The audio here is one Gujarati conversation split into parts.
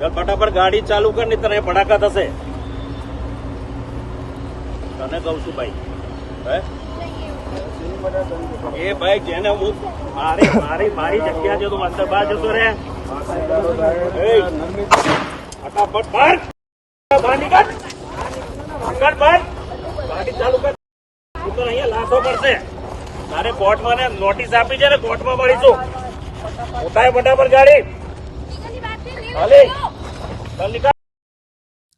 ફટાફટ ગાડી ચાલુ કર ને તને ભડાકા થશે. તને કહું છું ભાઈ, એ ભાઈ જેને હું મારી જગ્યા છે તું અંદર બહાર જતો રે. ફટાફટ બહાર નીકળ, ગાડી ચાલુ કર. તું તો અહીંયા લાશો પડશે. તારે કોર્ટમાં ને નોટિસ આપી છે ને કોર્ટમાં મળીશું. ઉતાય ફટાફટ ગાડી.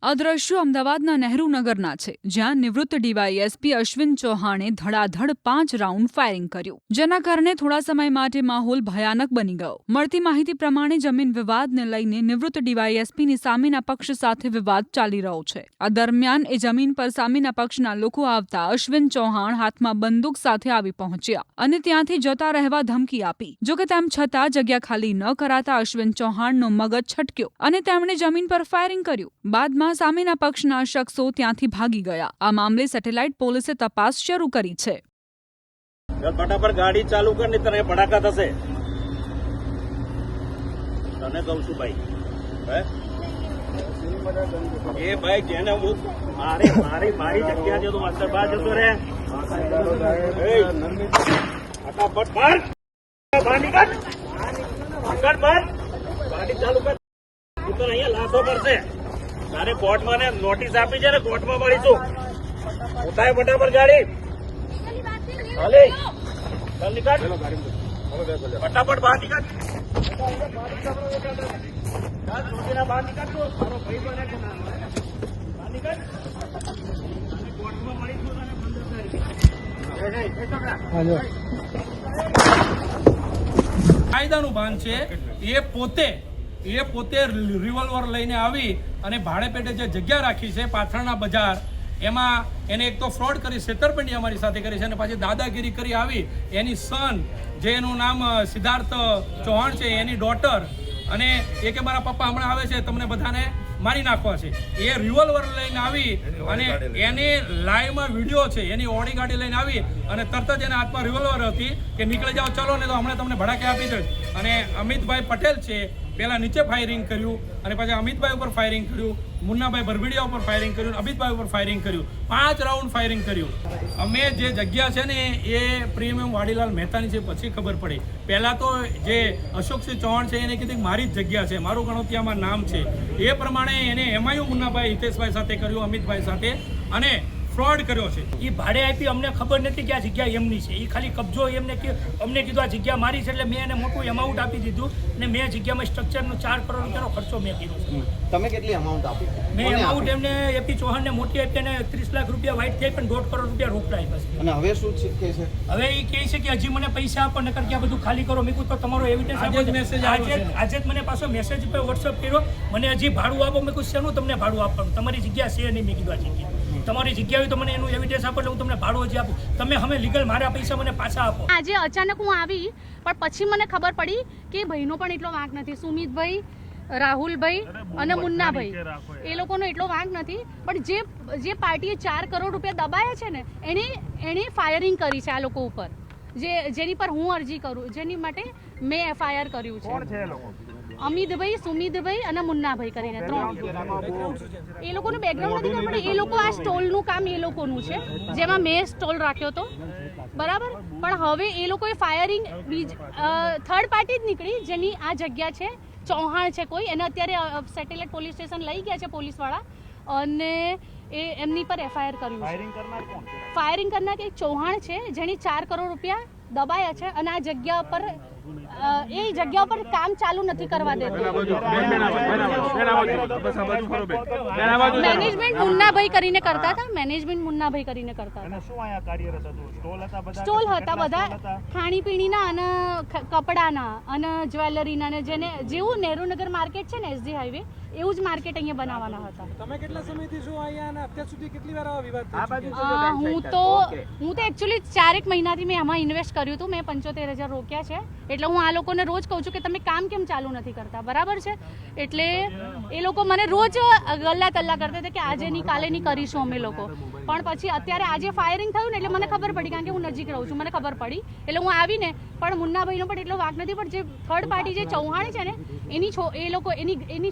આ દ્રશ્યો અમદાવાદના નહેરુનગરના છે, જ્યાં નિવૃત્ત ડીવાયએસપી અશ્વિન ચૌહાણે ધડાધડ 5 રાઉન્ડ ફાયરિંગ કર્યું, જેના કારણે થોડા સમય માટે માહોલ ભયાનક બની ગયો. મળતી માહિતી પ્રમાણે જમીન વિવાદને લઈને નિવૃત્ત ડીવાયએસપીની સામેના પક્ષ સાથે વિવાદ ચાલી રહ્યો છે. આ દરમિયાન એ જમીન પર સામેના પક્ષના લોકો આવતા અશ્વિન ચૌહાણ હાથમાં બંદૂક સાથે આવી પહોંચ્યા અને ત્યાંથી જતા રહેવા ધમકી આપી. જોકે તેમ છતાં જગ્યા ખાલી ન કરાતા અશ્વિન ચૌહાણનો મગજ છટક્યો અને તેમણે જમીન પર ફાયરિંગ કર્યું. બાદમાં સામેના પક્ષના શખ્સો ત્યાંથી ભાગી ગયા. આ મામલે સેટેલાઇટ પોલીસે તપાસ શરૂ કરી છે. ફટાફટ ગાડી ચાલુ કર ને તને ભડાકા થશે. તને કહું છું ભાઈ, એ ભાઈ જેને હું મારી જગ્યા છે તું અંદર બહાર જતો રે. ફટાફટ બહાર નીકળ, ગાડી ચાલુ કર. તું તો અહીંયા લાશો પડશે. તારે કોર્ટમાં ને નોટિસ આપી છે ને કોર્ટમાં મળીશું. ઉતાય ફટાફટ ગાડી. નીકળ, ફટાફટ બહાર નીકળ. બહાર નીકળ. કોર્ટમાં મળીશું. કાયદાનું ભાન છે. એ પોતે રિવોલ્વર લઈને આવી અને ભાડે પેટે જે જગ્યા રાખી છે પાથરણા બજાર, એમાં એને એક તો ફ્રોડ કરી, છેતરપિંડી અમારી સાથે કરી છે અને પાછી દાદાગીરી કરી આવી. એની સન, જે એનું નામ સિદ્ધાર્થ ચૌહાણ છે, એની ડોટર, અને એ કે મારા પપ્પા હમણાં આવે છે, તમને બધાને મારી નાખવા છે. એ રિવોલ્વર લઈને આવી અને એની લાઈવમાં વિડીયો છે, એની ઓડી ગાડી લઈને આવી અને તરત જ એના હાથમાં રિવોલ્વર હતી કે નીકળી જાઓ, ચલો ને તો હમણાં તમને ભડાકે આપી દઈશ. અને અમિતભાઈ પટેલ છે, પહેલા નીચે ફાયરિંગ કર્યું અને પછી અમિતભાઈ ઉપર ફાયરિંગ કર્યું, મુન્નાભાઈ ભરભડીયા ઉપર ફાયરિંગ કર્યું, અમિતભાઈ ઉપર ફાયરિંગ કર્યું. 5 રાઉન્ડ ફાયરિંગ કર્યું. અમે જે જગ્યા છે ને એ પ્રીમિયમ વાડીલાલ મહેતાની છે, પછી ખબર પડી. પહેલાં તો જે અશોકસિંહ ચૌહાણ છે એને કીધું મારી જ જગ્યા છે, મારું ગણોતિયામાં નામ છે. એ પ્રમાણે એને એમાંય મુન્નાભાઈ હિતેશભાઈ સાથે કર્યું, અમિતભાઈ સાથે, અને ફ્રોડ કર્યો છે. એ ભાડે આપી, અમને ખબર નથી કે આ જગ્યા એમની છે. એ ખાલી કબજો અમને કીધું આ જગ્યા મારી છે, એટલે મેં એને મોટું અમાઉન્ટ આપી દીધું અને મેં જગ્યામાં સ્ટ્રક્ચરનો 4 કરોડ રૂપિયાનો ખર્ચો મેં કર્યો છે. તમે કેટલી અમાઉન્ટ આપી? મેં અમાઉન્ટ એમને એપી ચૌહાણને મોટી આપી અને 30 લાખ રૂપિયા વાઇટ થઈ, પણ 1.5 કરોડ રૂપિયા રોકડા આપ્યા છે. અને હવે શું છે? હવે એ કહે છે કે હજી મને પૈસા આપો, નકર કે આ બધું ખાલી કરો. મેં કહ્યું તો તમારો એવિડન્સ આજે જ મને પાછો મેસેજ પર વોટ્સઅપ કર્યો, મને હજી ભાડું આપો. મેં કહ્યું શેનું તમને ભાડું આપવાનું? તમારી જગ્યા છે નહીં. મેં કીધું આ જગ્યા તમારી જગ્યા હોય તો મને એનું એવિડન્સ આપો, એટલે હું તમને ભાડું હજી આપું. તમે હવે લીગલ મારા પૈસા મને પાછા આપો. આજે અચાનક હું આવી, પણ પછી મને ખબર પડી કે ભાઈનો પણ એટલો વાંક નથી. સુમિતભાઈ, રાહુલભાઈ અને મુન્નાભાઈ, એ લોકોનો એટલો વાંક નથી. પણ જે પાર્ટીએ 4 કરોડ રૂપિયા દબાયા છે ને, એને ફાયરિંગ કરી છે આ લોકો ઉપર, જેની પર હું અરજી કરું, જેની માટે મેં FIR કર્યું છે. અમિતભાઈ, સુમિતભાઈ અને મુન્નાભાઈ કરીને 3. એ લોકોનું બેકગ્રાઉન્ડ નથી ખબર, પણ એ લોકો આ સ્ટોલનું કામ એ લોકોનું છે, જેમાં મેં સ્ટોલ રાખ્યો હતો, બરાબર. પણ હવે એ લોકોએ ફાયરિંગ થર્ડ પાર્ટી જ નીકળી, જેની આ જગ્યા છે, ચૌહાણ છે કોઈ, એને અત્યારે સેટેલાઇટ પોલીસ સ્ટેશન લઈ ગયા છે પોલીસવાળા, અને એમની પર FIR કર્યું છે. ફાયરિંગ કરનાર એક ચૌહાણ છે, જેની 4 કરોડ રૂપિયા દબાયા છે અને આ જગ્યા પર કામ ચાલુ નથી કરવા દેતું. મેનેજમેન્ટ મુન્નાભાઈ કરીને કરતા હતા. સ્ટોલ હતા બધા ખાણીપીણીના અને કપડાના અને જ્વેલરીના, અને જેવું નહેરુનગર માર્કેટ છે ને, SD હાઈવે, એવું જ માર્કેટ અહીંયા બનાવવાના હતા. તમે કેટલા સમયથી છો અહીંયા અને અત્યાર સુધી કેટલી વાર આવા વિવાદ હું તો એકચ્યુઅલી 4 મહિનાથી મેં આમાં ઇન્વેસ્ટ કર્યું હતું. મેં 75,000 રોક્યા છે એટલે હું આ લોકોને રોજ કહું છું કે તમે કામ કેમ ચાલુ નથી કરતા, બરાબર છે. એટલે એ લોકો મને રોજ ગલ્લા તલ્લા કરતા હતા કે આજે નહીં કાલે નહીં કરીશું અમે લોકો. પણ પછી અત્યારે આજે ફાયરિંગ થયું ને એટલે મને ખબર પડી, કારણ કે હું નજીક રહું છું, મને ખબર પડી. એટલે હું આવીને પણ મુન્નાભાઈનો પણ એટલો વાંક નથી, પણ જે થર્ડ પાર્ટી જે ચૌહાણ છે ને એની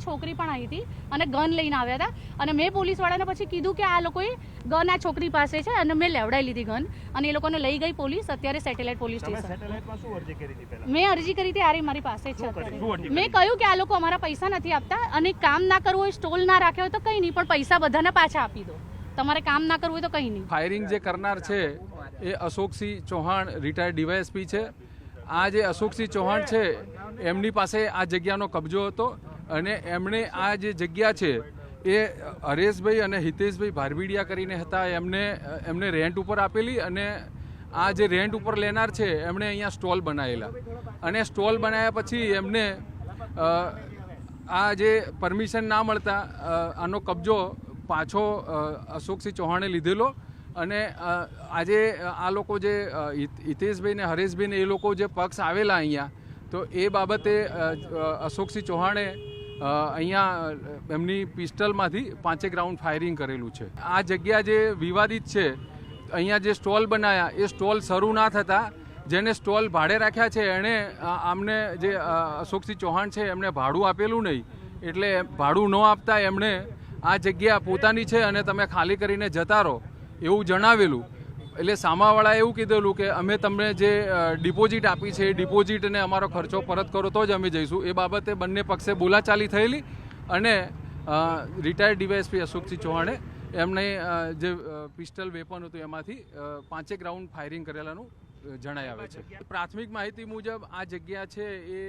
છોકરી પણ આવી હતી અને ગન લઈને આવ્યા હતા. અને મેં પોલીસવાળાને પછી કીધું કે આ લોકોએ ગન આ છોકરી પાસે છે અને મેં લેવડાવી લીધી ગન અને એ લોકોને લઈ ગઈ પોલીસ. અત્યારે સેટેલાઇટ પોલીસ સ્ટેશન મેં અરજી કરી હતી, આરે મારી પાસે જ છે અત્યારે. મેં કહ્યું કે આ લોકો અમારા પૈસા નથી આપતા અને કામ ના કરવું હોય, સ્ટોલ ના રાખ્યો હોય તો કંઈ નહીં, પણ પૈસા બધાને પાછા આપી દો. તમારે કામ ના કરવું હોય તો કંઈ નહીં. ફાયરિંગ જે કરનાર છે એ અશોકસિંહ ચૌહાણ રિટાયર્ડ ડીવાયએસપી છે. આ જે અશોકસિંહ ચૌહાણ છે એમની પાસે આ જગ્યાનો કબજો હતો અને એમણે આ જે જગ્યા છે એ હરેશભાઈ અને હિતેશભાઈ ભારબીડિયા કરીને હતા, એમને રેન્ટ ઉપર આપેલી. અને આ જે રેન્ટ ઉપર લેનાર છે એમણે અહીંયા સ્ટોલ બનાવેલા અને સ્ટોલ બનાવ્યા પછી એમને આ જે પરમિશન ના મળતા આનો કબજો પાછો અશોકસિંહ ચૌહાણે લીધેલો. અને આજે આ લોકો જે હિતેશભાઈ ને હરેશભાઈ ને એ લોકો જે પક્ષ આવેલા અહીંયા, તો એ બાબતે અશોકસિંહ ચૌહાણે અહીંયા એમની પિસ્ટલમાંથી 5 રાઉન્ડ ફાયરિંગ કરેલું છે. આ જગ્યા જે વિવાદિત છે, અહીંયા જે સ્ટોલ બનાવ્યા એ સ્ટોલ શરૂ ના થતા જેને સ્ટોલ ભાડે રાખ્યા છે એણે આમને જે અશોકસિંહ ચૌહાણ છે એમને ભાડું આપેલું નહીં, એટલે ભાડું ન આપતા એમણે આ જગ્યા પોતાની છે અને તમે ખાલી કરીને જતા રહો એવું જણાવેલું. એટલે સામાવાળાએ એવું કીધેલું કે અમે તમને જે ડિપોઝિટ આપી છે એ ડિપોઝિટને અમારો ખર્ચો પરત કરો તો જ અમે જઈશું. એ બાબતે બંને પક્ષે બોલાચાલી થયેલી અને રિટાયર્ડ ડીવાયએસપી અશોકસિંહ ચૌહાણે એમને જે પિસ્ટલ વેપન હતું એમાંથી 5 રાઉન્ડ ફાયરિંગ કરેલાનું જણાઈ આવે છે. પ્રાથમિક માહિતી મુજબ આ જગ્યા છે એ